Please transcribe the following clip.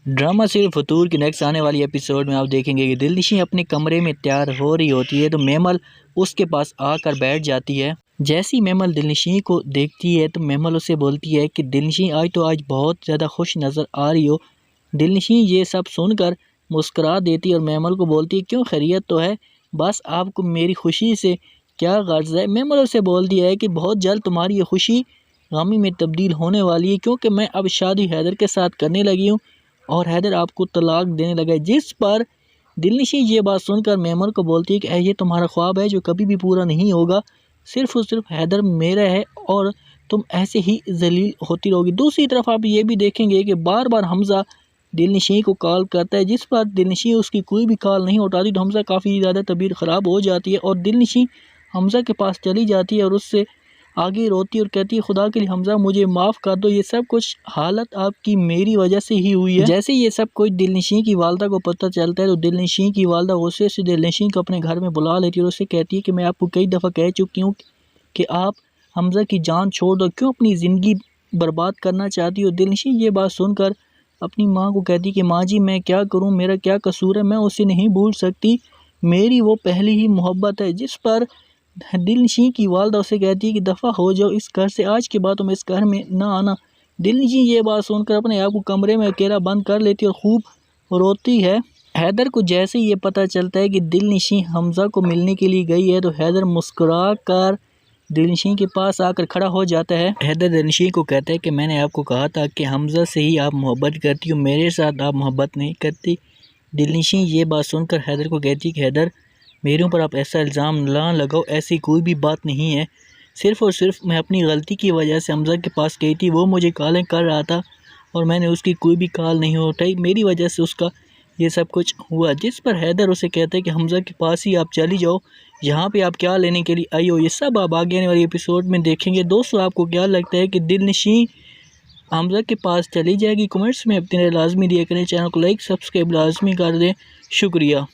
Drama serial फतूर की next आने वाली एपिसोड में आप देखेंगे कि दिलनिशी अपने कमरे में तैयार हो रही होती है तो मेमल उसके पास आकर बैठ जाती है। जैसी मेमल दिलनिशी को देखती है तो मेमल उसे बोलती है कि दिलनिशी आज बहुत ज़्यादा खुश नज़र आ रही हो। दिलनिशी ये सब सुनकर मुस्कुरा देती है और मेमल को बोलती है क्यों, खैरियत तो है, बस आपको मेरी खुशी से क्या गर्ज है। मेमल उसे बोलती है कि बहुत जल्द तुम्हारी ये खुशी गमी में तब्दील होने वाली है क्योंकि मैं अब शादी हैदर के साथ करने लगी हूँ और हैदर आपको तलाक देने लगा है। जिस पर दिलनिशी ये बात सुनकर मेमल को बोलती है कि ये तुम्हारा ख्वाब है जो कभी भी पूरा नहीं होगा, सिर्फ और सिर्फ हैदर मेरा है और तुम ऐसे ही जलील होती रहोगी। दूसरी तरफ आप ये भी देखेंगे कि बार बार हमज़ा दिलनिशी को कॉल करता है, जिस पर दिलनिशी उसकी कोई भी कॉल नहीं उठाती तो हमज़ा काफ़ी ज़्यादा तबीयत ख़राब हो जाती है और दिलनिशी हमज़ा के पास चली जाती है और उससे आगे रोती और कहती है खुदा के लिए हमज़ा मुझे माफ़ कर दो, ये सब कुछ हालत आपकी मेरी वजह से ही हुई है। जैसे ये सब कुछ दिलनिशी की वालदा को पता चलता है तो दिलनिशी की वालदा गुस्से से दिलनिशी को अपने घर में बुला लेती है और उससे कहती है कि मैं आपको कई दफ़ा कह चुकी हूँ कि आप हमज़ा की जान छोड़ दो, क्यों अपनी ज़िंदगी बर्बाद करना चाहती हो। दिलनिशी ये बात सुनकर अपनी माँ को कहती कि माँ जी मैं क्या करूँ, मेरा क्या कसूर है, मैं उसे नहीं भूल सकती, मेरी वो पहली ही मोहब्बत है। जिस पर दिलनिशी की वालदा उसे कहती है कि दफ़ा हो जाओ इस घर से, आज के बाद तुम इस घर में ना आना। दिलनिशी ये बात सुनकर अपने आप को कमरे में अकेला बंद कर लेती है और खूब रोती है। हैदर को जैसे ये पता चलता है कि दिलनिशी हमज़ा को मिलने के लिए गई है तो हैदर मुस्कुरा कर दिलनिशी के पास आकर खड़ा हो जाता है। हैदर दिलनिशी को कहता है कि मैंने आपको कहा था कि हमज़ा से ही आप मोहब्बत करती हो, मेरे साथ आप मोहब्बत नहीं करती। दिलनिशी ये बात सुनकर हैदर को कहती है कि हैदर मेरे ऊपर आप ऐसा इल्ज़ाम ना लगाओ, ऐसी कोई भी बात नहीं है, सिर्फ़ और सिर्फ मैं अपनी गलती की वजह से हमज़ा के पास गई थी, वो मुझे कॉलें कर रहा था और मैंने उसकी कोई भी कॉल नहीं उठाई, मेरी वजह से उसका ये सब कुछ हुआ। जिस पर हैदर उसे कहता है कि हमज़ा के पास ही आप चली जाओ, यहाँ पे आप क्या लेने के लिए आई हो। ये सब आप आगे आने वाली एपिसोड में देखेंगे। दोस्तों आपको क्या लगता है कि दिलनिशी हमज़ा के पास चली जाएगी? कमेंट्स में अपनी राय लाजमी दिया करें, चैनल को लाइक सब्सक्राइब लाजमी कर दें। शुक्रिया।